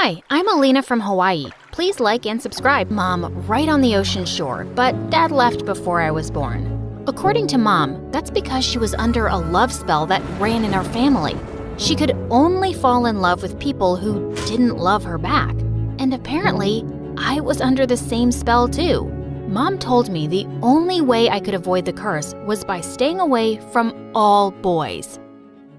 Hi, I'm Alina from Hawaii. Please like and subscribe. Mom, right on the ocean shore, but Dad left before I was born. According to Mom, that's because she was under a love spell that ran in our family. She could only fall in love with people who didn't love her back. And apparently, I was under the same spell too. Mom told me the only way I could avoid the curse was by staying away from all boys.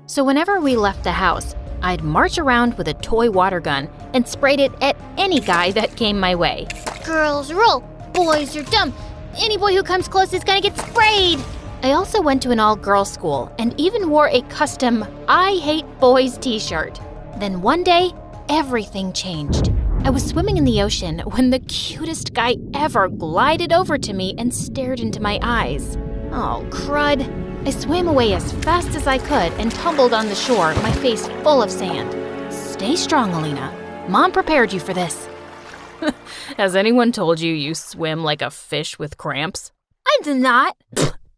So whenever we left the house, I'd march around with a toy water gun and sprayed it at any guy that came my way. Girls rule, boys are dumb. Any boy who comes close is gonna get sprayed. I also went to an all-girls school and even wore a custom I Hate Boys t-shirt. Then one day, everything changed. I was swimming in the ocean when the cutest guy ever glided over to me and stared into my eyes. Oh, crud. I swam away as fast as I could and tumbled on the shore, my face full of sand. Stay strong, Alina. Mom prepared you for this. Has anyone told you you swim like a fish with cramps? I did not.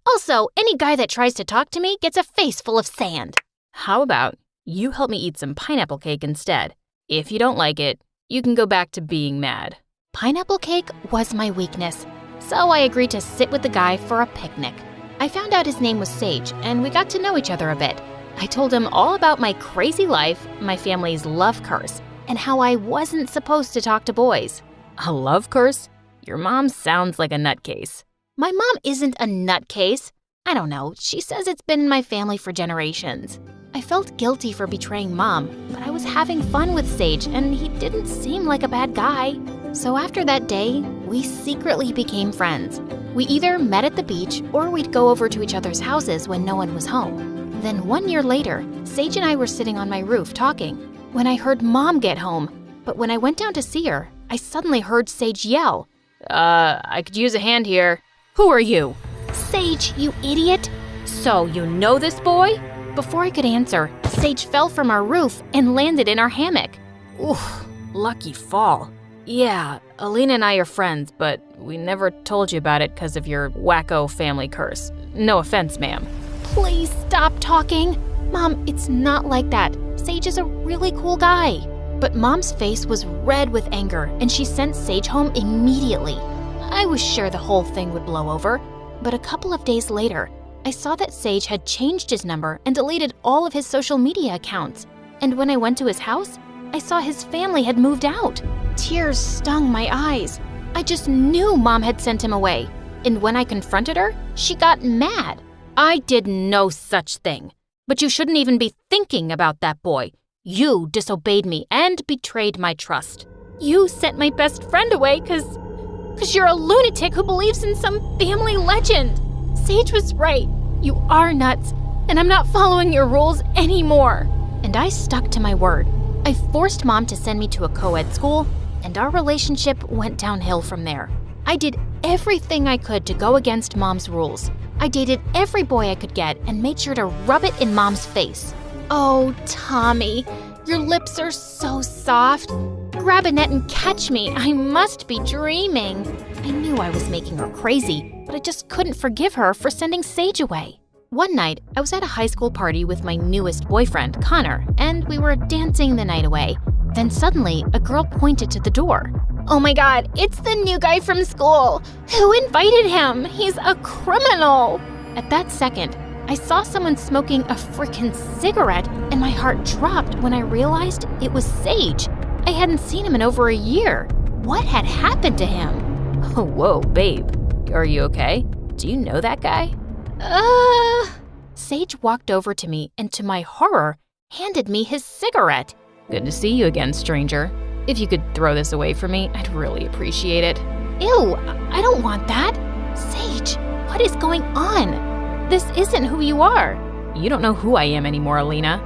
Also, any guy that tries to talk to me gets a face full of sand. How about you help me eat some pineapple cake instead? If you don't like it, you can go back to being mad. Pineapple cake was my weakness, so I agreed to sit with the guy for a picnic. I found out his name was Sage, and we got to know each other a bit. I told him all about my crazy life, my family's love curse, and how I wasn't supposed to talk to boys. A love curse? Your mom sounds like a nutcase. My mom isn't a nutcase. I don't know, she says it's been in my family for generations. I felt guilty for betraying Mom, but I was having fun with Sage, and he didn't seem like a bad guy. So after that day, we secretly became friends. We either met at the beach or we'd go over to each other's houses when no one was home. Then 1 year later, Sage and I were sitting on my roof talking when I heard Mom get home. But when I went down to see her, I suddenly heard Sage yell, I could use a hand here. Who are you? Sage, you idiot! So you know this boy? Before I could answer, Sage fell from our roof and landed in our hammock. Oof, lucky fall. Yeah, Alina and I are friends, but we never told you about it because of your wacko family curse. No offense, ma'am. Please stop talking. Mom, it's not like that. Sage is a really cool guy. But Mom's face was red with anger, and she sent Sage home immediately. I was sure the whole thing would blow over, but a couple of days later, I saw that Sage had changed his number and deleted all of his social media accounts. And when I went to his house, I saw his family had moved out. Tears stung my eyes. I just knew Mom had sent him away. And when I confronted her, she got mad. I did no such thing. But you shouldn't even be thinking about that boy. You disobeyed me and betrayed my trust. You sent my best friend away because you're a lunatic who believes in some family legend. Sage was right. You are nuts, and I'm not following your rules anymore. And I stuck to my word. I forced Mom to send me to a co-ed school, and our relationship went downhill from there. I did everything I could to go against Mom's rules. I dated every boy I could get and made sure to rub it in Mom's face. Oh, Tommy, your lips are so soft. Grab a net and catch me. I must be dreaming. I knew I was making her crazy, but I just couldn't forgive her for sending Sage away. One night, I was at a high school party with my newest boyfriend, Connor, and we were dancing the night away. Then suddenly, a girl pointed to the door. Oh my God, it's the new guy from school. Who invited him? He's a criminal. At that second, I saw someone smoking a freaking cigarette, and my heart dropped when I realized it was Sage. I hadn't seen him in over a year. What had happened to him? Oh, whoa, babe. Are you okay? Do you know that guy? Sage walked over to me and, to my horror, handed me his cigarette. Good to see you again, stranger. If you could throw this away from me, I'd really appreciate it. Ew, I don't want that. Sage, what is going on? This isn't who you are. You don't know who I am anymore, Alina.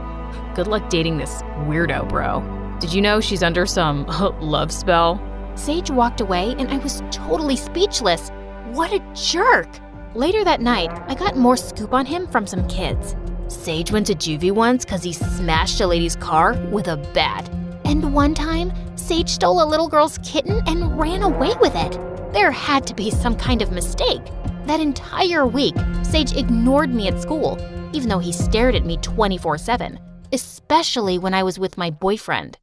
Good luck dating this weirdo, bro. Did you know she's under some love spell? Sage walked away and I was totally speechless. What a jerk! Later that night, I got more scoop on him from some kids. Sage went to juvie once because he smashed a lady's car with a bat. And one time, Sage stole a little girl's kitten and ran away with it. There had to be some kind of mistake. That entire week, Sage ignored me at school, even though he stared at me 24/7, especially when I was with my boyfriend.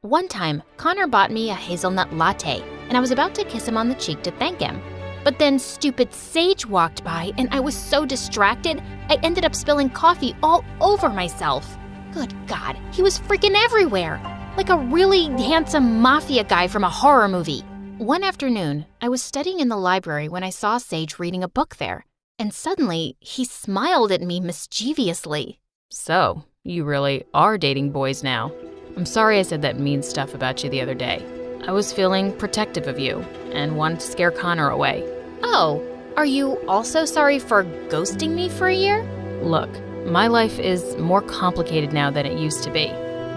One time, Connor bought me a hazelnut latte, and I was about to kiss him on the cheek to thank him. But then stupid Sage walked by, and I was so distracted, I ended up spilling coffee all over myself. Good God, he was freaking everywhere, like a really handsome mafia guy from a horror movie. One afternoon, I was studying in the library when I saw Sage reading a book there, and suddenly he smiled at me mischievously. So, you really are dating boys now. I'm sorry I said that mean stuff about you the other day. I was feeling protective of you and wanted to scare Connor away. Oh, are you also sorry for ghosting me for a year? Look, my life is more complicated now than it used to be,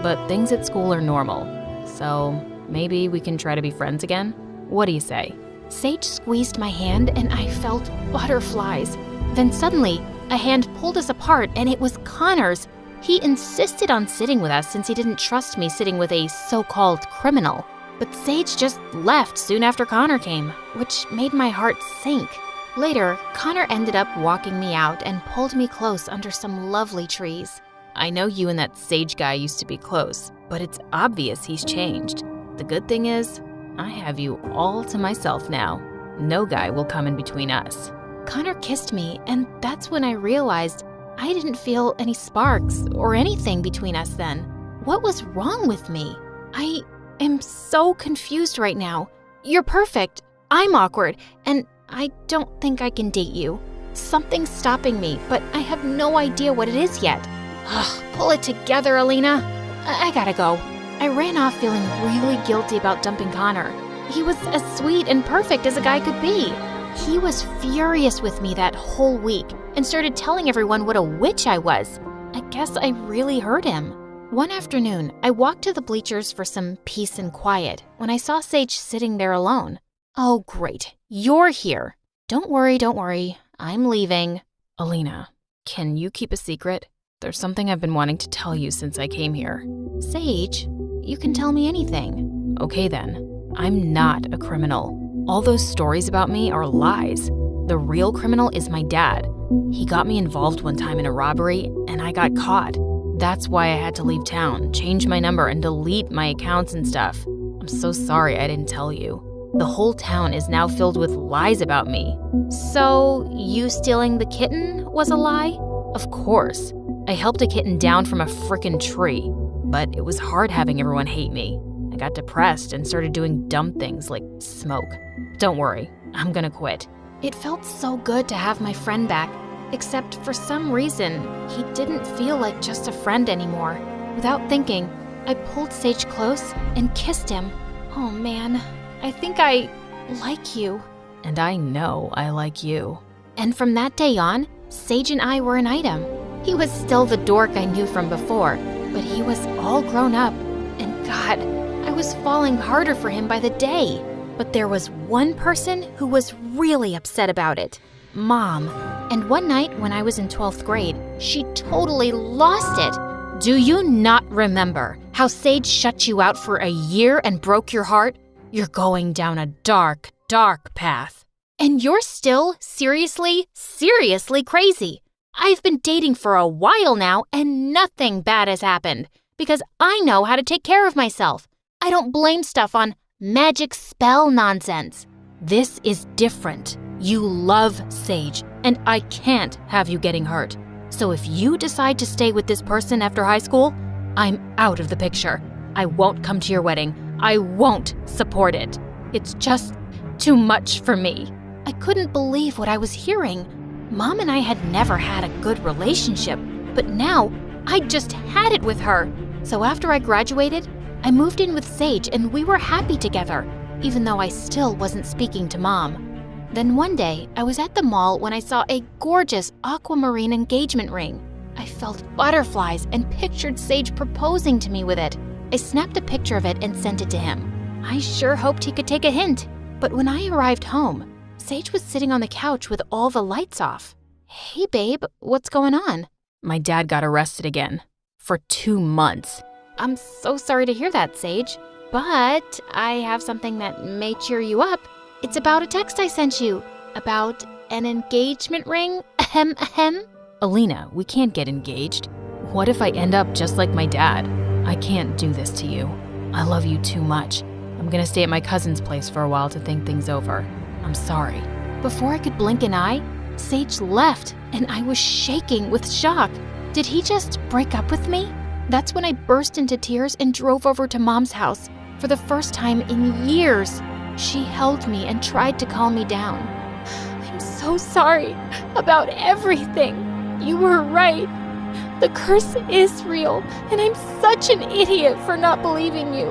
but things at school are normal. So, maybe we can try to be friends again? What do you say? Sage squeezed my hand and I felt butterflies. Then suddenly, a hand pulled us apart and it was Connor's. He insisted on sitting with us since he didn't trust me sitting with a so-called criminal. But Sage just left soon after Connor came, which made my heart sink. Later, Connor ended up walking me out and pulled me close under some lovely trees. I know you and that Sage guy used to be close, but it's obvious he's changed. The good thing is, I have you all to myself now. No guy will come in between us. Connor kissed me, and that's when I realized I didn't feel any sparks or anything between us then. What was wrong with me? I am so confused right now. You're perfect. I'm awkward, and I don't think I can date you. Something's stopping me, but I have no idea what it is yet. Ugh, pull it together, Alina. I gotta go. I ran off feeling really guilty about dumping Connor. He was as sweet and perfect as a guy could be. He was furious with me that whole week and started telling everyone what a witch I was. I guess I really hurt him. One afternoon, I walked to the bleachers for some peace and quiet when I saw Sage sitting there alone. Oh, great. You're here. Don't worry. I'm leaving. Alina, can you keep a secret? There's something I've been wanting to tell you since I came here. Sage, you can tell me anything. Okay then. I'm not a criminal. All those stories about me are lies. The real criminal is my dad. He got me involved one time in a robbery, and I got caught. That's why I had to leave town, change my number, and delete my accounts and stuff. I'm so sorry I didn't tell you. The whole town is now filled with lies about me. So, you stealing the kitten was a lie? Of course. I helped a kitten down from a frickin' tree. But it was hard having everyone hate me. I got depressed and started doing dumb things like smoke. Don't worry, I'm gonna quit. It felt so good to have my friend back, except for some reason, he didn't feel like just a friend anymore. Without thinking, I pulled Sage close and kissed him. Oh man, I think I like you. And I know I like you. And from that day on, Sage and I were an item. He was still the dork I knew from before, but he was all grown up. And God, I was falling harder for him by the day. But there was one person who was really upset about it. Mom. And one night when I was in 12th grade, she totally lost it. Do you not remember how Sage shut you out for a year and broke your heart? You're going down a dark, dark path. And you're still seriously crazy. I've been dating for a while now and nothing bad has happened because I know how to take care of myself. I don't blame stuff on magic spell nonsense. This is different. You love Sage, and I can't have you getting hurt. So if you decide to stay with this person after high school, I'm out of the picture. I won't come to your wedding. I won't support it. It's just too much for me. I couldn't believe what I was hearing. Mom and I had never had a good relationship, but now I just had it with her. So after I graduated, I moved in with Sage and we were happy together, even though I still wasn't speaking to Mom. Then one day, I was at the mall when I saw a gorgeous aquamarine engagement ring. I felt butterflies and pictured Sage proposing to me with it. I snapped a picture of it and sent it to him. I sure hoped he could take a hint. But when I arrived home, Sage was sitting on the couch with all the lights off. Hey babe, what's going on? My dad got arrested again. For 2 months. I'm so sorry to hear that, Sage. But I have something that may cheer you up. It's about a text I sent you. About an engagement ring. Ahem, ahem. Alina, we can't get engaged. What if I end up just like my dad? I can't do this to you. I love you too much. I'm gonna stay at my cousin's place for a while to think things over. I'm sorry. Before I could blink an eye, Sage left, and I was shaking with shock. Did he just break up with me? That's when I burst into tears and drove over to Mom's house. For the first time in years, she held me and tried to calm me down. I'm so sorry about everything. You were right. The curse is real, and I'm such an idiot for not believing you.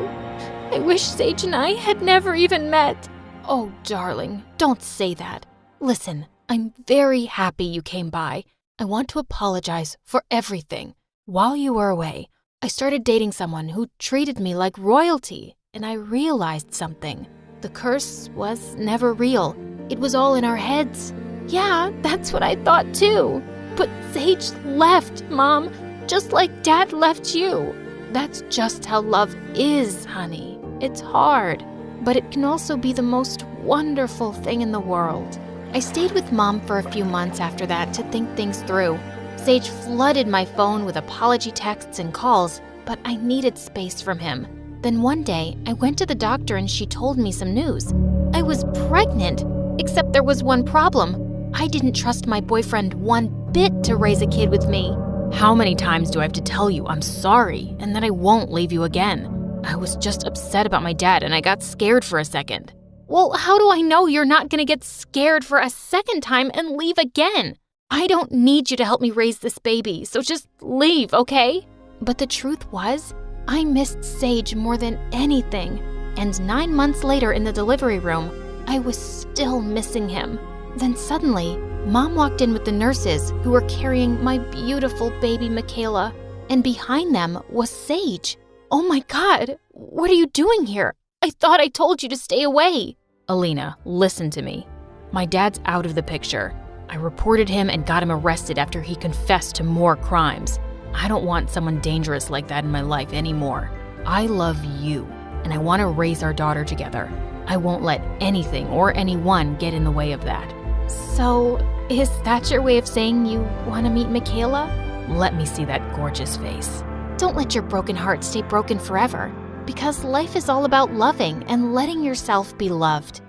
I wish Sage and I had never even met. Oh, darling, don't say that. Listen, I'm very happy you came by. I want to apologize for everything. While you were away, I started dating someone who treated me like royalty, and I realized something. The curse was never real. It was all in our heads. Yeah, that's what I thought too. But Sage left, Mom, just like Dad left you. That's just how love is, honey. It's hard, but it can also be the most wonderful thing in the world. I stayed with Mom for a few months after that to think things through. Sage flooded my phone with apology texts and calls, but I needed space from him. Then one day, I went to the doctor and she told me some news. I was pregnant, except there was one problem. I didn't trust my boyfriend one bit to raise a kid with me. How many times do I have to tell you I'm sorry and that I won't leave you again? I was just upset about my dad and I got scared for a second. Well, how do I know you're not going to get scared for a second time and leave again? I don't need you to help me raise this baby, so just leave, okay? But the truth was, I missed Sage more than anything. And 9 months later in the delivery room, I was still missing him. Then suddenly, Mom walked in with the nurses who were carrying my beautiful baby Michaela. And behind them was Sage. Oh my God, what are you doing here? I thought I told you to stay away. Alina, listen to me. My dad's out of the picture. I reported him and got him arrested after he confessed to more crimes. I don't want someone dangerous like that in my life anymore. I love you, and I want to raise our daughter together. I won't let anything or anyone get in the way of that. So, is that your way of saying you want to meet Michaela? Let me see that gorgeous face. Don't let your broken heart stay broken forever, because life is all about loving and letting yourself be loved.